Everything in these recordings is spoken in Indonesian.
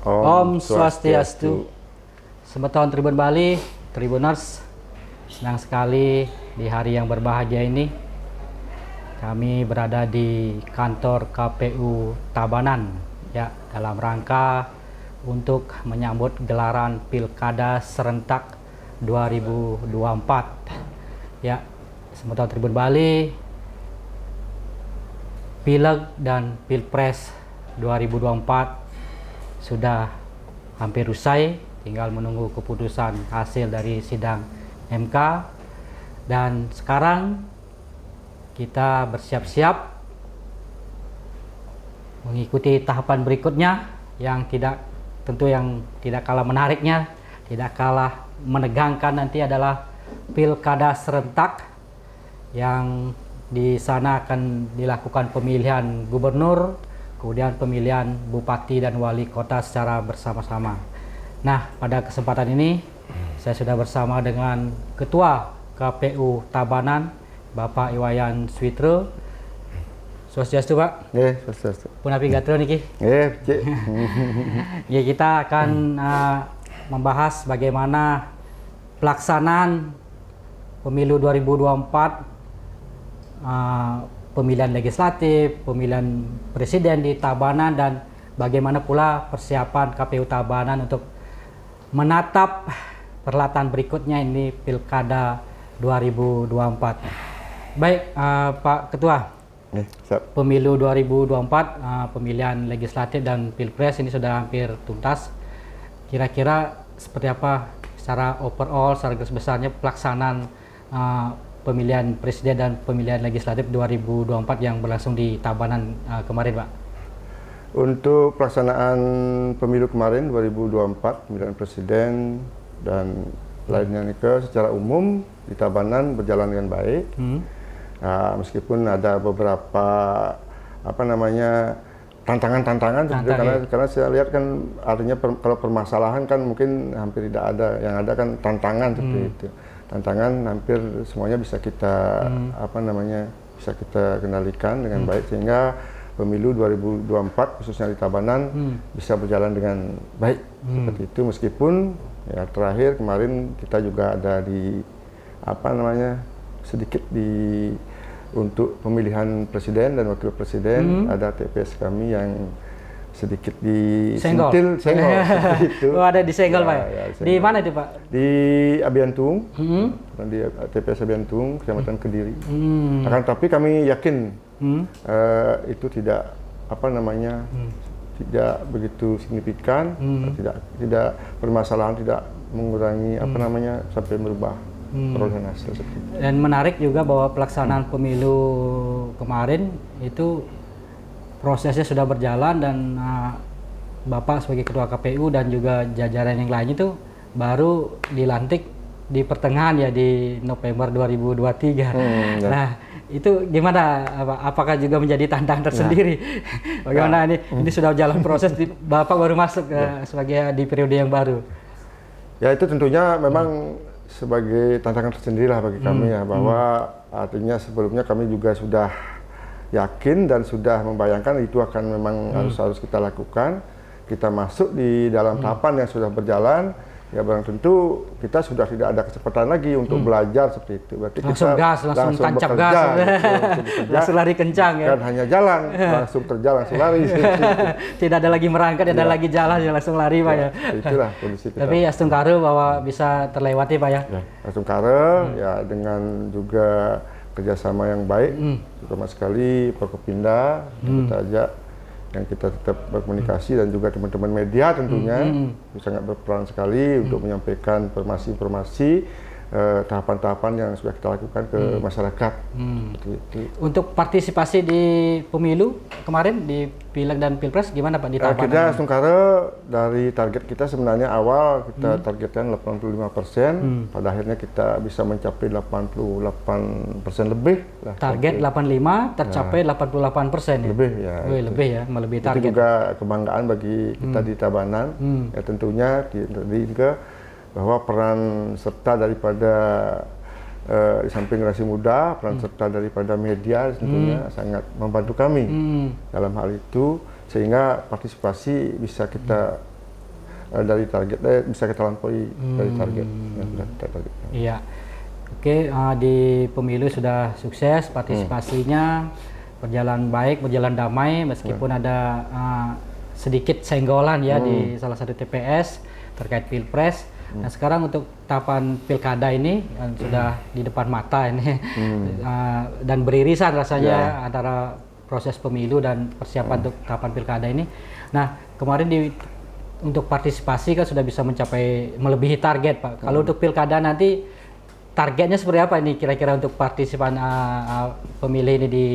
Om Swastiastu. Semeton Tribun Bali, Tribuners, senang sekali di hari yang berbahagia ini kami berada di kantor KPU Tabanan ya, dalam rangka untuk menyambut gelaran Pilkada Serentak 2024 ya. Semeton Tribun Bali, Pileg dan Pilpres 2024 sudah hampir usai, tinggal menunggu keputusan hasil dari sidang MK. Dan sekarang kita bersiap-siap mengikuti tahapan berikutnya yang tentu yang tidak kalah menariknya, tidak kalah menegangkan nanti adalah Pilkada Serentak, yang di sana akan dilakukan pemilihan gubernur, kemudian pemilihan bupati dan wali kota secara bersama-sama. Nah, pada kesempatan ini saya sudah bersama dengan Ketua KPU Tabanan, Bapak Iwayan Switro. Swastiastu, Pak. Swastiastu. Punapi gatro niki. Cik. Ya, kita akan membahas bagaimana pelaksanaan pemilu 2024, pemilihan legislatif, pemilihan presiden di Tabanan, dan bagaimana pula persiapan KPU Tabanan untuk menatap perhelatan berikutnya ini Pilkada 2024. Baik, Pak Ketua, pemilu 2024, pemilihan legislatif dan Pilpres ini sudah hampir tuntas. Kira-kira seperti apa secara overall, secara garis besarnya pelaksanaan pemilihan presiden dan pemilihan legislatif 2024 yang berlangsung di Tabanan kemarin, Pak? Untuk pelaksanaan pemilu kemarin 2024, pemilihan presiden dan lainnya secara umum di Tabanan berjalan dengan baik. Meskipun ada beberapa tantangan-tantangan, karena saya lihat kan artinya kalau permasalahan kan mungkin hampir tidak ada, yang ada kan tantangan seperti itu. Tantangan hampir semuanya bisa kita bisa kita kendalikan dengan baik, sehingga pemilu 2024 khususnya di Tabanan bisa berjalan dengan baik seperti itu. Meskipun ya terakhir kemarin kita juga ada di sedikit untuk pemilihan presiden dan wakil presiden, ada TPS kami yang sedikit disentil, senggol seperti itu. Oh, ada disenggol, Pak? Ya, di mana itu, Pak? Di Abiantung, di TPS Abiantung, Kecamatan Kediri. Tapi kami yakin itu tidak tidak begitu signifikan, tidak permasalahan, tidak mengurangi sampai merubah perolehan hasil seperti itu. Dan menarik juga bahwa pelaksanaan pemilu kemarin itu prosesnya sudah berjalan, dan Bapak sebagai Ketua KPU dan juga jajaran yang lain itu baru dilantik di pertengahan ya, di November 2023. Nah, itu gimana? Apakah juga menjadi tantangan tersendiri? Bagaimana ini sudah jalan proses, Bapak baru masuk sebagai di periode yang baru? Ya, itu tentunya memang sebagai tantangan tersendiri lah bagi kami ya, bahwa artinya sebelumnya kami juga sudah yakin dan sudah membayangkan itu akan memang harus kita lakukan. Kita masuk di dalam tahapan yang sudah berjalan, ya barang tentu kita sudah tidak ada kesempatan lagi untuk belajar seperti itu. Berarti langsung kita gas, langsung tancap gas, langsung lari kencang ya. Kan hanya jalan, langsung terjal, langsung lari. Tidak ada lagi merangkak, ada lagi jalan, ya langsung lari, Pak ya. Itulah kondisi kita. Tapi astungkare bahwa bisa terlewati, Pak ya. Astungkare ya, dengan juga kerjasama yang baik, terutama sekali Forkopimda, kita ajak, yang kita tetap berkomunikasi, dan juga teman-teman media tentunya sangat berperan sekali untuk menyampaikan informasi-informasi tahapan-tahapan yang sudah kita lakukan ke masyarakat. Untuk partisipasi di pemilu kemarin di Pileg dan Pilpres gimana, Pak, di Tabanan? Kita Astungkare dari target kita sebenarnya awal kita targetkan 85%, pada akhirnya kita bisa mencapai 88% lebih. Target 85 tercapai 88% ya? Lebih ya. Lebih ya, melebihi target. Itu juga kebanggaan bagi kita di Tabanan. Ya, tentunya juga bahwa peran serta daripada di samping generasi muda, peran serta daripada media tentunya sangat membantu kami dalam hal itu, sehingga partisipasi bisa kita dari target bisa kita lampaui dari target yang sudah kita targetkan. Iya. Oke, di pemilu sudah sukses, partisipasinya berjalan baik, berjalan damai, meskipun ada sedikit senggolan ya di salah satu TPS terkait pilpres. Nah sekarang untuk tahapan pilkada ini sudah di depan mata ini dan beririsan rasanya antara proses pemilu dan persiapan untuk tahapan pilkada ini. Nah kemarin untuk partisipasi kan sudah bisa mencapai melebihi target Pak. Kalau untuk pilkada nanti targetnya seperti apa ini kira-kira untuk partisipan pemilih ini di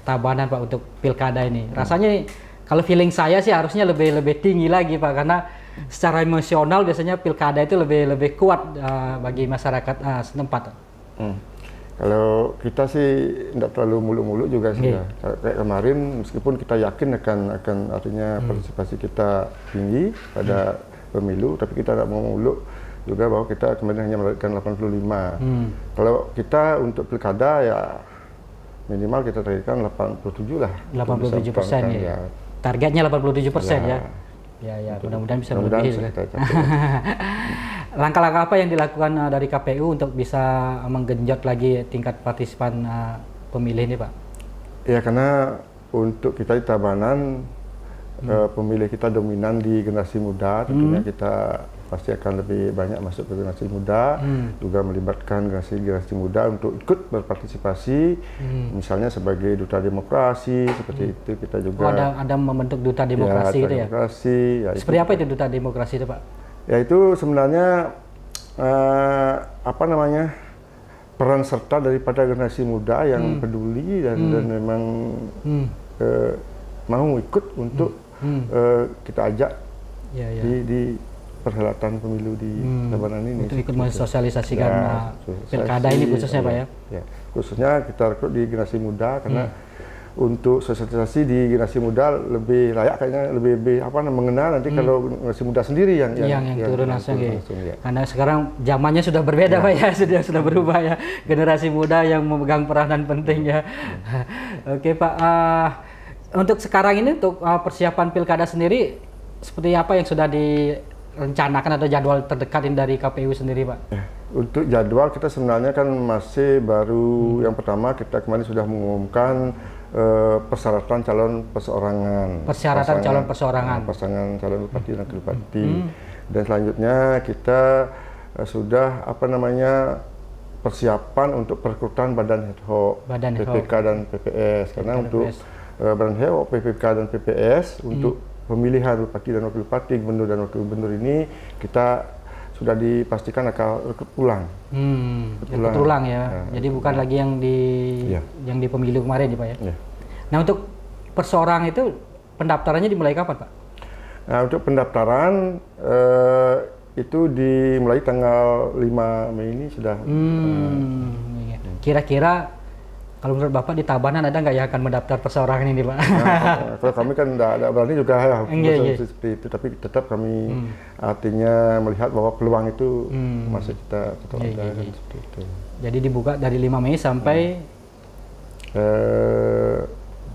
Tabanan Pak untuk pilkada ini? Rasanya kalau feeling saya sih harusnya lebih tinggi lagi Pak, karena secara emosional biasanya pilkada itu lebih kuat bagi masyarakat setempat. Kalau kita sih tidak terlalu muluk-muluk juga sih. Kayak kemarin meskipun kita yakin akan artinya partisipasi kita tinggi pada pemilu, tapi kita tidak mau muluk juga bahwa kita kemarin hanya mendapatkan 85. Kalau kita untuk pilkada ya minimal kita targetkan 87 lah. 87% ya. Targetnya 87% ya. Ya, mudah-mudahan bisa melebihi. Langkah-langkah apa yang dilakukan dari KPU untuk bisa menggenjot lagi tingkat partisipan pemilih ini Pak? Ya karena untuk kita di Tabanan pemilih kita dominan di generasi muda, tentunya kita pasti akan lebih banyak masuk ke generasi muda, juga melibatkan generasi muda untuk ikut berpartisipasi, misalnya sebagai duta demokrasi seperti itu. Kita juga ada membentuk duta demokrasi itu ya. Ya seperti apa itu duta demokrasi itu Pak? Ya itu sebenarnya peran serta daripada generasi muda yang peduli dan memang mau ikut untuk kita ajak di perhelatan pemilu di Tabanan ini. Untuk ikut mensosialisasikan pilkada ini khususnya Pak ya? Ya, khususnya kita rekrut di generasi muda karena untuk sosialisasi di generasi muda lebih layak kayaknya lebih mengenal nanti kalau generasi muda sendiri yang turun langsung ya. Karena sekarang zamannya sudah berbeda Pak ya, sudah berubah ya, generasi muda yang memegang peranan penting ya. Oke Pak, untuk sekarang ini untuk persiapan pilkada sendiri seperti apa yang sudah direncanakan atau jadwal terdekat ini dari KPU sendiri Pak? Untuk jadwal kita sebenarnya kan masih baru yang pertama kita kemarin sudah mengumumkan persyaratan calon perseorangan. Pasangan calon bupati dan wakil bupati. Dan selanjutnya kita sudah persiapan untuk perekrutan badan ad hoc, PPK dan PPS. Karena untuk badan ad hoc, PPK dan PPS untuk pemilihan bupati dan wakil bupati, gubernur dan wakil gubernur ini kita sudah dipastikan akan rekrut ulang. Rekrut ulang ya. Jadi bukan lagi yang di pemilu kemarin ya Pak ya. Nah untuk perseorang itu pendaftarannya dimulai kapan Pak? Nah untuk pendaftaran itu dimulai tanggal 5 Mei ini sudah. Kira-kira kalau menurut Bapak di Tabanan ada nggak yang akan mendaftar perseorangan ini Pak? Kalau kami kan tidak berani juga ya seperti itu, tapi tetap kami artinya melihat bahwa peluang itu masih kita tetap ada seperti itu. Jadi dibuka dari 5 Mei sampai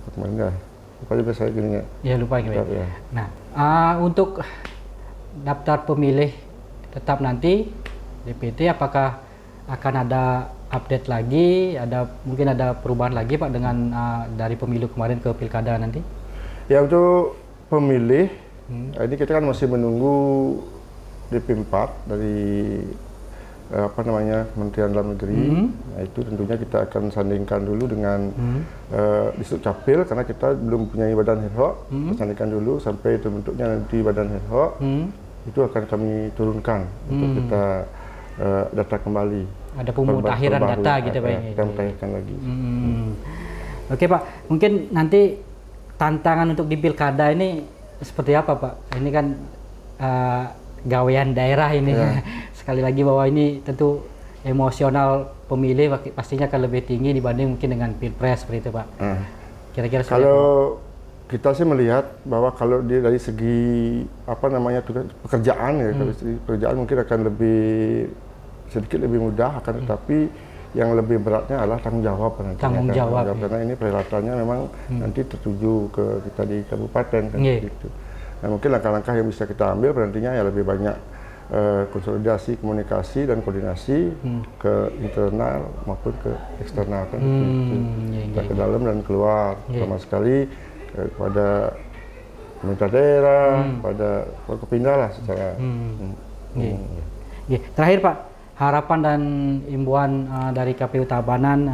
kemana? Lupa juga saya gini ya. Ya lupa gitu. Ya. Nah untuk daftar pemilih tetap nanti DPT apakah akan ada update lagi, mungkin ada perubahan lagi Pak dengan dari pemilu kemarin ke pilkada nanti? Ya untuk pemilih, ini kita kan masih menunggu DP4 dari Kementerian Dalam Negeri. Nah itu tentunya kita akan sandingkan dulu dengan Disub Capil karena kita belum punya badan ad hoc. Kita sandingkan dulu sampai terbentuknya nanti badan ad hoc. Itu akan kami turunkan untuk kita data kembali. Ada pemutahiran data gitu Pak. Kita mutakhirkan lagi. Oke Pak, mungkin nanti tantangan untuk di pilkada ini seperti apa Pak? Ini kan gawean daerah ini. Sekali lagi bahwa ini tentu emosional pemilih pastinya akan lebih tinggi dibanding mungkin dengan pilpres seperti itu Pak. Kira-kira kalau kita sih melihat bahwa kalau dari segi tugas pekerjaan ya, dari segi pekerjaan mungkin akan sedikit lebih mudah, akan tetapi yang lebih beratnya adalah tanggung jawab karena ini perhelatannya memang nanti tertuju ke kita di kabupaten kan gitu. Nah, mungkin langkah-langkah yang bisa kita ambil nantinya ya lebih banyak konsolidasi, komunikasi dan koordinasi ke internal maupun ke eksternal kan, ke dalam dan keluar, terutama sekali kepada pemerintah daerah, pada Forkopimda lah secara. Terakhir Pak, harapan dan imbauan dari KPU Tabanan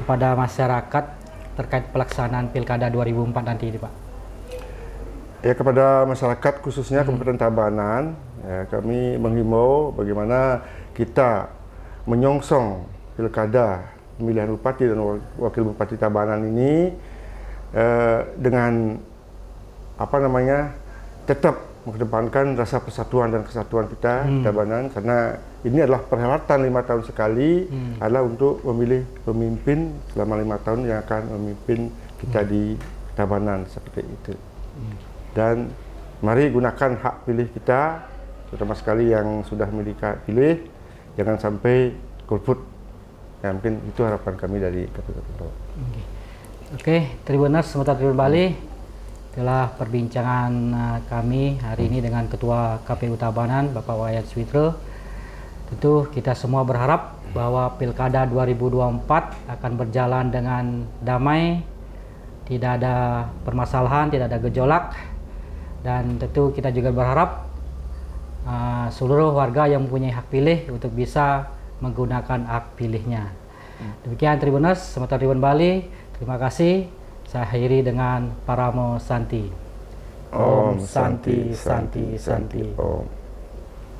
kepada masyarakat terkait pelaksanaan Pilkada 2004 nanti ini Pak. Ya, kepada masyarakat khususnya Kabupaten Tabanan, ya, kami menghimbau bagaimana kita menyongsong Pilkada pemilihan Bupati dan Wakil Bupati Tabanan ini dengan tetap mengedepankan rasa persatuan dan kesatuan kita di Tabanan, karena ini adalah perhelatan 5 tahun sekali adalah untuk memilih pemimpin selama 5 tahun yang akan memimpin kita di Tabanan seperti itu. Dan mari gunakan hak pilih kita, terutama sekali yang sudah memiliki pilih, jangan sampai golput. Ya, mungkin itu harapan kami dari KPU. Oke, Tribuners, sebentar Tribun Bali, itulah perbincangan kami hari ini dengan Ketua KPU Tabanan, Bapak Wayan Suwitro. Tentu kita semua berharap bahwa Pilkada 2024 akan berjalan dengan damai, tidak ada permasalahan, tidak ada gejolak. Dan tentu kita juga berharap seluruh warga yang mempunyai hak pilih untuk bisa menggunakan hak pilihnya. Demikian Tribuners, sementara Tribun Bali, terima kasih. Saya akhiri dengan Paramo Santi. Om Santi Santi Santi Om.